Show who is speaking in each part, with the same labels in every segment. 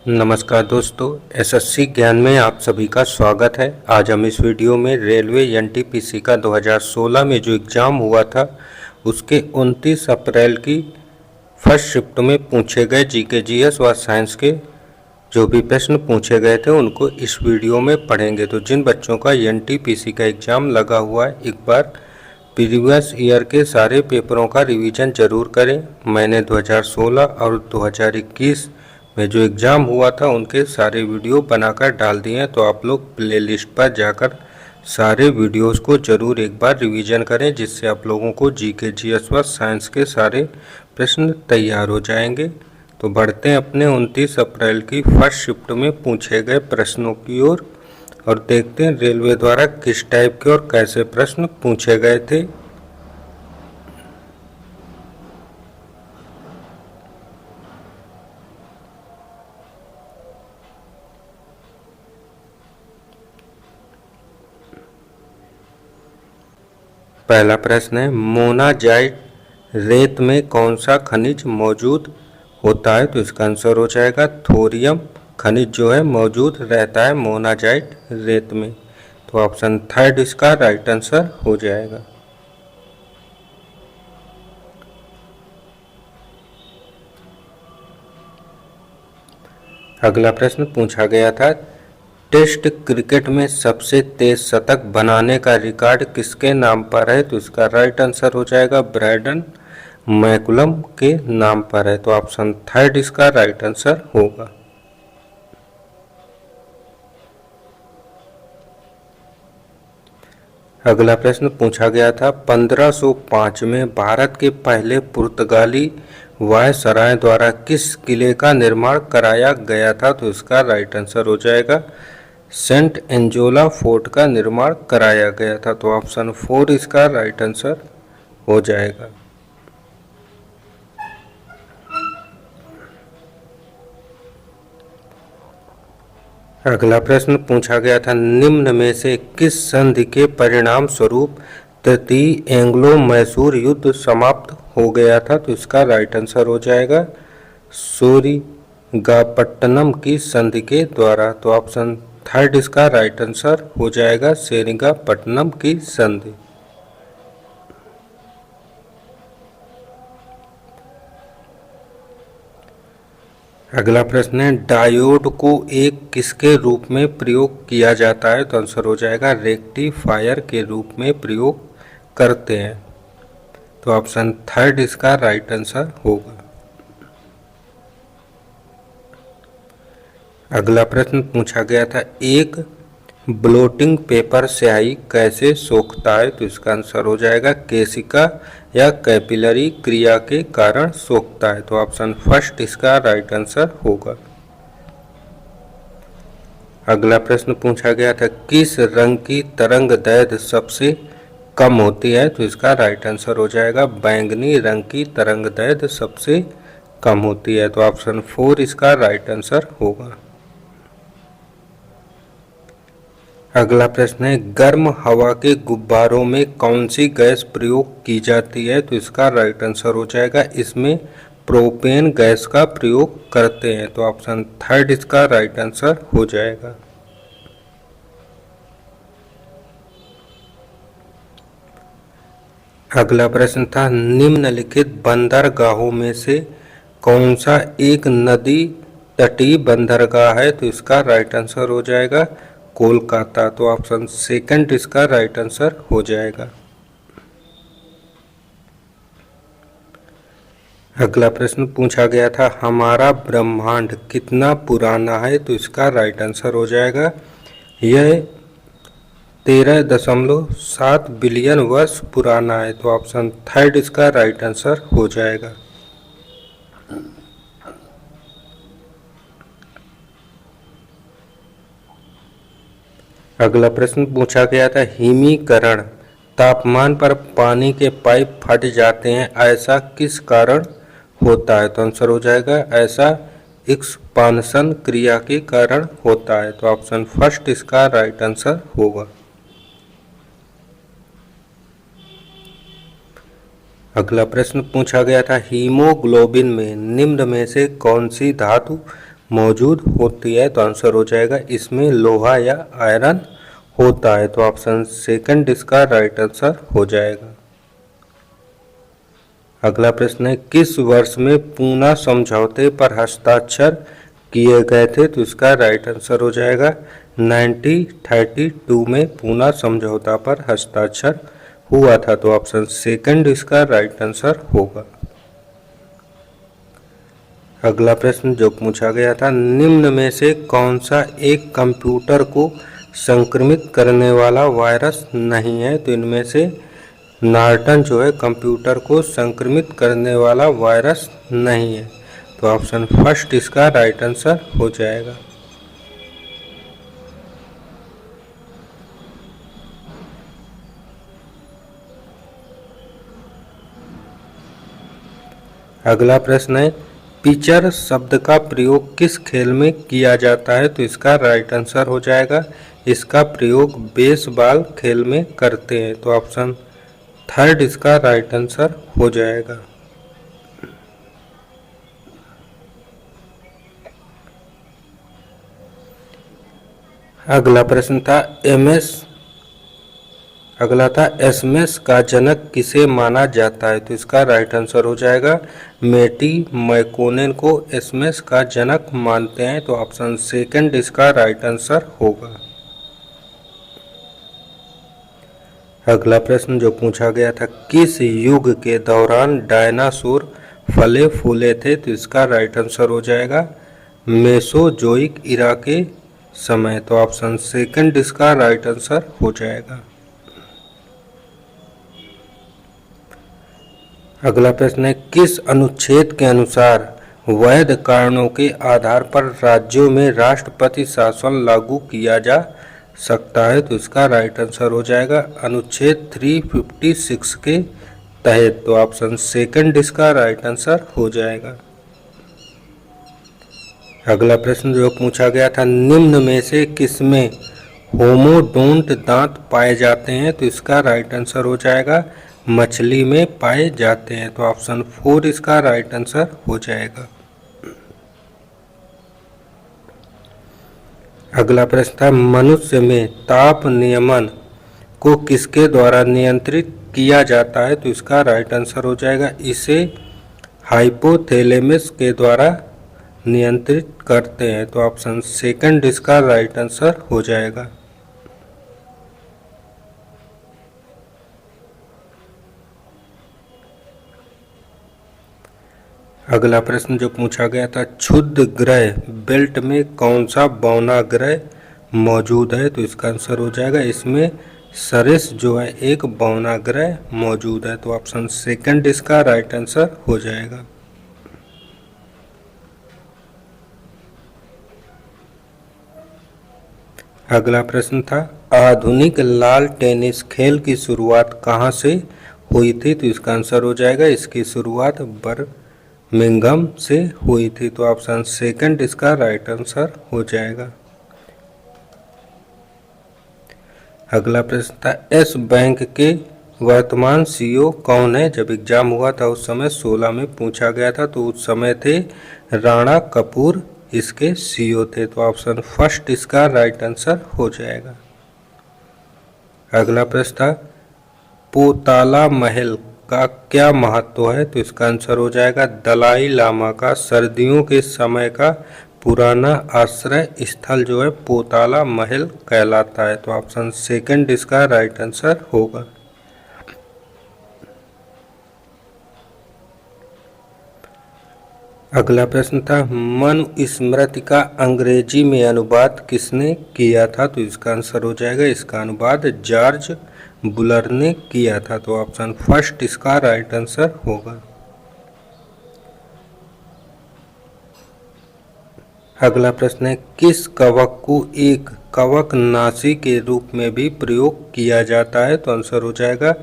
Speaker 1: नमस्कार दोस्तों, एसएससी ज्ञान में आप सभी का स्वागत है। आज हम इस वीडियो में रेलवे एनटीपीसी का 2016 में जो एग्ज़ाम हुआ था उसके 29 अप्रैल की फर्स्ट शिफ्ट में पूछे गए जीके जीएस व साइंस के जो भी प्रश्न पूछे गए थे उनको इस वीडियो में पढ़ेंगे। तो जिन बच्चों का एनटीपीसी का एग्ज़ाम लगा हुआ है, एक बार प्रीवियस ईयर के सारे पेपरों का रिवीजन ज़रूर करें। मैंने 2016 और 2021 में जो एग्ज़ाम हुआ था उनके सारे वीडियो बनाकर डाल दिए हैं, तो आप लोग प्लेलिस्ट पर जाकर सारे वीडियोस को ज़रूर एक बार रिवीजन करें, जिससे आप लोगों को जीके जीएस व साइंस के सारे प्रश्न तैयार हो जाएंगे। तो बढ़ते हैं अपने 29 अप्रैल की फर्स्ट शिफ्ट में पूछे गए प्रश्नों की ओर और देखते हैं रेलवे द्वारा किस टाइप के और कैसे प्रश्न पूछे गए थे। पहला प्रश्न है, मोनाजाइट रेत में कौन सा खनिज मौजूद होता है? तो इसका आंसर हो जाएगा थोरियम खनिज जो है मौजूद रहता है मोनाजाइट रेत में। तो ऑप्शन थर्ड इसका राइट आंसर हो जाएगा। अगला प्रश्न पूछा गया था, टेस्ट क्रिकेट में सबसे तेज शतक बनाने का रिकॉर्ड किसके नाम पर है? तो इसका राइट आंसर हो जाएगा ब्रैडन मैकुलम के नाम पर है। तो ऑप्शन थर्ड इसका राइट आंसर होगा। अगला प्रश्न पूछा गया था, 1505 में भारत के पहले पुर्तगाली वायसराय द्वारा किस किले का निर्माण कराया गया था? तो इसका राइट आंसर हो जाएगा सेंट एंजोला फोर्ट का निर्माण कराया गया था। तो ऑप्शन 4 इसका राइट आंसर हो जाएगा। अगला प्रश्न पूछा गया था, निम्न में से किस संधि के परिणाम स्वरूप तृतीय एंग्लो मैसूर युद्ध समाप्त हो गया था? तो इसका राइट आंसर हो जाएगा सेरिंगापट्टनम की संधि के द्वारा। तो ऑप्शन थर्ड इसका राइट आंसर हो जाएगा सेरिंगापट्टनम की संधि। अगला प्रश्न है, डायोड को एक किसके रूप में प्रयोग किया जाता है? तो आंसर हो जाएगा रेक्टिफायर के रूप में प्रयोग करते हैं। तो ऑप्शन थर्ड इसका राइट आंसर होगा। अगला प्रश्न पूछा गया था, एक ब्लोटिंग पेपर स्याही कैसे सोखता है? तो इसका आंसर हो जाएगा केशिका या कैपिलरी क्रिया के कारण सोखता है। तो ऑप्शन फर्स्ट इसका राइट आंसर होगा। अगला प्रश्न पूछा गया था, किस रंग की तरंग दैर्घ्य सबसे कम होती है? तो इसका राइट आंसर हो जाएगा बैंगनी रंग की तरंग दैर्घ्य सबसे कम होती है। तो ऑप्शन 4 इसका राइट आंसर होगा। अगला प्रश्न है, गर्म हवा के गुब्बारों में कौन सी गैस प्रयोग की जाती है? तो इसका राइट आंसर हो जाएगा इसमें प्रोपेन गैस का प्रयोग करते हैं। तो ऑप्शन थर्ड इसका राइट आंसर हो जाएगा। अगला प्रश्न था, निम्नलिखित बंदरगाहों में से कौन सा एक नदी तटीय बंदरगाह है? तो इसका राइट आंसर हो जाएगा कोलकाता। तो ऑप्शन सेकंड इसका राइट आंसर हो जाएगा। अगला प्रश्न पूछा गया था, हमारा ब्रह्मांड कितना पुराना है? तो इसका राइट आंसर हो जाएगा यह 13.7 बिलियन वर्ष पुराना है। तो ऑप्शन थर्ड इसका राइट आंसर हो जाएगा। अगला प्रश्न पूछा गया था, हिमीकरण तापमान पर पानी के पाइप फट जाते हैं, ऐसा किस कारण होता है? तो आंसर हो जाएगा ऐसा एक्सपांशन क्रिया के कारण होता है। तो ऑप्शन फर्स्ट इसका राइट आंसर होगा। अगला प्रश्न पूछा गया था, हीमोग्लोबिन में निम्न में से कौन सी धातु मौजूद होती है, तो आंसर हो जाएगा इसमें लोहा या आयरन होता है, तो ऑप्शन सेकंड इसका राइट आंसर हो जाएगा। अगला प्रश्न है, किस वर्ष में पूना समझौते पर हस्ताक्षर किए गए थे, तो इसका राइट आंसर हो जाएगा 1932 में पूना समझौता पर हस्ताक्षर हुआ था, तो ऑप्शन सेकंड इसका राइट आंसर होगा। अगला प्रश्न जो पूछा गया था, निम्न में से कौन सा एक कंप्यूटर को संक्रमित करने वाला वायरस नहीं है, तो इनमें से नॉर्टन जो है कंप्यूटर को संक्रमित करने वाला वायरस नहीं है, तो ऑप्शन फर्स्ट इसका राइट आंसर हो जाएगा। अगला प्रश्न है, पिचर शब्द का प्रयोग किस खेल में किया जाता है, तो इसका राइट आंसर हो जाएगा इसका प्रयोग बेसबॉल खेल में करते हैं, तो ऑप्शन थर्ड इसका राइट आंसर हो जाएगा। अगला प्रश्न था एसएमएस का जनक किसे माना जाता है, तो इसका राइट आंसर हो जाएगा मैटी मैकोनेन को एसएमएस का जनक मानते हैं, तो ऑप्शन सेकंड इसका राइट आंसर होगा। अगला प्रश्न जो पूछा गया था, किस युग के दौरान डायनासोर फले फूले थे, तो इसका राइट आंसर हो जाएगा मेसोजोइक इरा के समय, तो ऑप्शन सेकंड इसका राइट आंसर हो जाएगा। अगला प्रश्न है, किस अनुच्छेद के अनुसार वैध कारणों के आधार पर राज्यों में राष्ट्रपति शासन लागू किया जा सकता है, तो इसका राइट आंसर हो जाएगा अनुच्छेद 356 के तहत, तो ऑप्शन सेकंड इसका राइट आंसर हो जाएगा। अगला प्रश्न जो पूछा गया था, निम्न में से किसमें होमोडोंट दांत पाए जाते हैं, तो इसका राइट आंसर हो जाएगा मछली में पाए जाते हैं, तो ऑप्शन 4 इसका राइट आंसर हो जाएगा। अगला प्रश्न था, मनुष्य में ताप नियमन को किसके द्वारा नियंत्रित किया जाता है, तो इसका राइट आंसर हो जाएगा इसे हाइपोथैलेमस के द्वारा नियंत्रित करते हैं, तो ऑप्शन सेकंड इसका राइट आंसर हो जाएगा। अगला प्रश्न जो पूछा गया था, क्षुद्र ग्रह बेल्ट में कौन सा बौना ग्रह मौजूद है, तो इसका आंसर हो जाएगा इसमें सरेस जो है एक बौना ग्रह मौजूद है, तो ऑप्शन सेकंड इसका राइट आंसर हो जाएगा। अगला प्रश्न था, आधुनिक लाल टेनिस खेल की शुरुआत कहाँ से हुई थी, तो इसका आंसर हो जाएगा इसकी शुरुआत बर्मिंघम से हुई थी, तो ऑप्शन सेकंड इसका राइट आंसर हो जाएगा। अगला प्रश्न था, एस बैंक के वर्तमान सीईओ कौन है, जब एग्जाम हुआ था उस समय 16 में पूछा गया था, तो उस समय थे राणा कपूर इसके सीईओ थे, तो ऑप्शन फर्स्ट इसका राइट आंसर हो जाएगा। अगला प्रश्न था, पोताला महल का क्या महत्व है, तो इसका आंसर हो जाएगा दलाई लामा का सर्दियों के समय का पुराना आश्रय स्थल जो है पोताला महल कहलाता है, तो ऑप्शन सेकंड इसका राइट आंसर होगा। अगला प्रश्न था, मनुस्मृति का अंग्रेजी में अनुवाद किसने किया था, तो इसका आंसर हो जाएगा इसका अनुवाद जॉर्ज बुलर ने किया था, तो ऑप्शन फर्स्ट इसका राइट आंसर होगा। अगला प्रश्न है, किस कवक को एक कवकनाशी के रूप में भी प्रयोग किया जाता है, तो आंसर हो जाएगा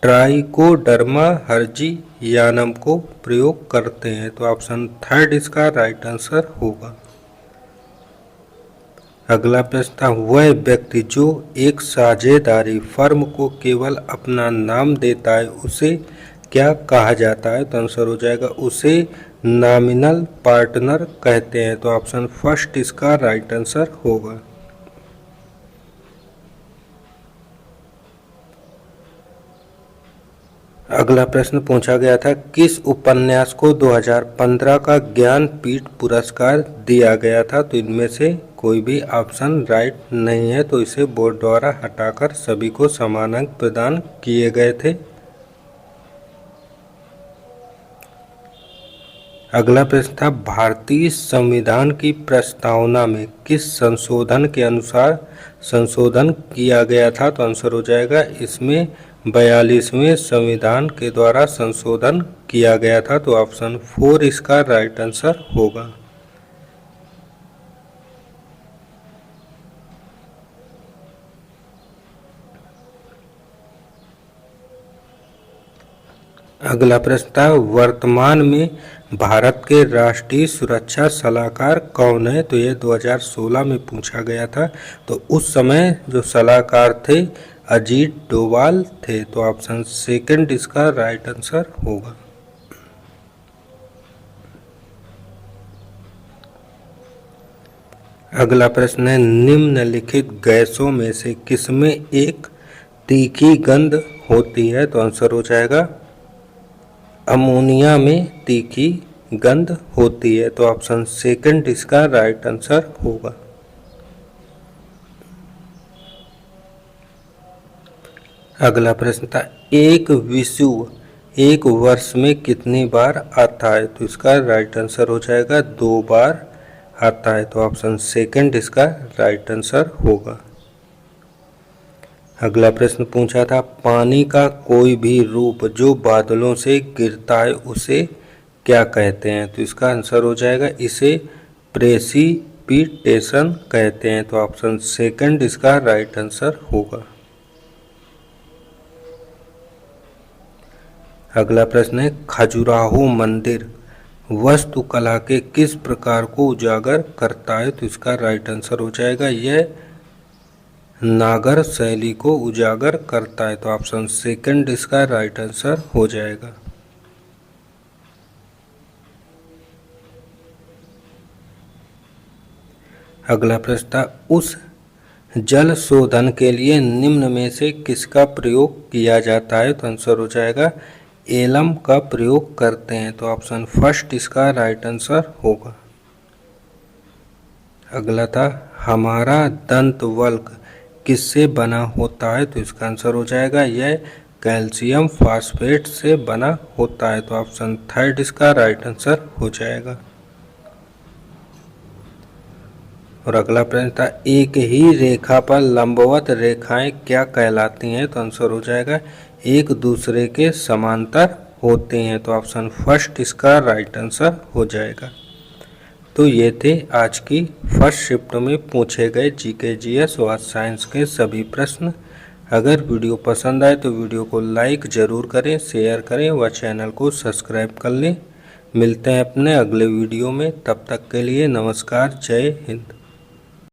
Speaker 1: ट्राइकोडर्मा हर्जियानम को प्रयोग करते हैं, तो ऑप्शन थर्ड इसका राइट आंसर होगा। अगला प्रश्न था, वह व्यक्ति जो एक साझेदारी फर्म को केवल अपना नाम देता है उसे क्या कहा जाता है, तो आंसर हो जाएगा उसे नॉमिनल पार्टनर कहते हैं। तो ऑप्शन फर्स्ट इसका राइट आंसर होगा। अगला प्रश्न पूछा गया था, किस उपन्यास को 2015 का ज्ञानपीठ पुरस्कार दिया गया था। तो इनमें से कोई भी ऑप्शन राइट नहीं है, तो इसे बोर्ड द्वारा हटाकर सभी को समान अंक प्रदान किए गए थे। अगला प्रश्न था, भारतीय संविधान की प्रस्तावना में किस संशोधन के अनुसार संशोधन किया गया था। तो आंसर हो जाएगा इसमें 42वें संविधान के द्वारा संशोधन किया गया था। तो ऑप्शन 4 इसका राइट आंसर होगा। अगला प्रश्न था, वर्तमान में भारत के राष्ट्रीय सुरक्षा सलाहकार कौन है। तो ये 2016 में पूछा गया था। तो उस समय जो सलाहकार थे अजीत डोभाल थे। तो ऑप्शन सेकंड इसका राइट आंसर होगा। अगला प्रश्न है, निम्नलिखित गैसों में से किसमें एक तीखी गंध होती है। तो आंसर हो जाएगा अमोनिया में तीखी गंध होती है। तो ऑप्शन सेकंड इसका राइट आंसर होगा। अगला प्रश्न था, एक विषुव एक वर्ष में कितनी बार आता है। तो इसका राइट आंसर हो जाएगा 2 बार आता है। तो ऑप्शन सेकंड इसका राइट आंसर होगा। अगला प्रश्न पूछा था, पानी का कोई भी रूप जो बादलों से गिरता है उसे क्या कहते हैं। तो इसका आंसर हो जाएगा इसे प्रेसिपिटेशन कहते हैं। तो ऑप्शन सेकंड इसका राइट आंसर होगा। अगला प्रश्न है, खजुराहो मंदिर वास्तुकला के किस प्रकार को उजागर करता है। तो इसका राइट आंसर हो जाएगा यह नागर शैली को उजागर करता है। तो ऑप्शन सेकंड इसका राइट आंसर हो जाएगा। अगला प्रश्न था, उस जल शोधन के लिए निम्न में से किसका प्रयोग किया जाता है। तो आंसर हो जाएगा एलम का प्रयोग करते हैं। तो ऑप्शन फर्स्ट इसका राइट आंसर होगा। अगला था, हमारा दंत वल्क किससे बना होता है। तो इसका आंसर हो जाएगा यह कैल्शियम फास्फेट से बना होता है। तो ऑप्शन थर्ड इसका राइट आंसर हो जाएगा। और अगला प्रश्न था, एक ही रेखा पर लंबवत रेखाएं क्या कहलाती हैं। तो आंसर हो जाएगा एक दूसरे के समांतर होते हैं। तो ऑप्शन फर्स्ट इसका राइट आंसर हो जाएगा। तो ये थे आज की फर्स्ट शिफ्ट में पूछे गए जीके जीएस और साइंस के सभी प्रश्न। अगर वीडियो पसंद आए तो वीडियो को लाइक ज़रूर करें, शेयर करें व चैनल को सब्सक्राइब कर लें। मिलते हैं अपने अगले वीडियो में, तब तक के लिए नमस्कार, जय हिंद।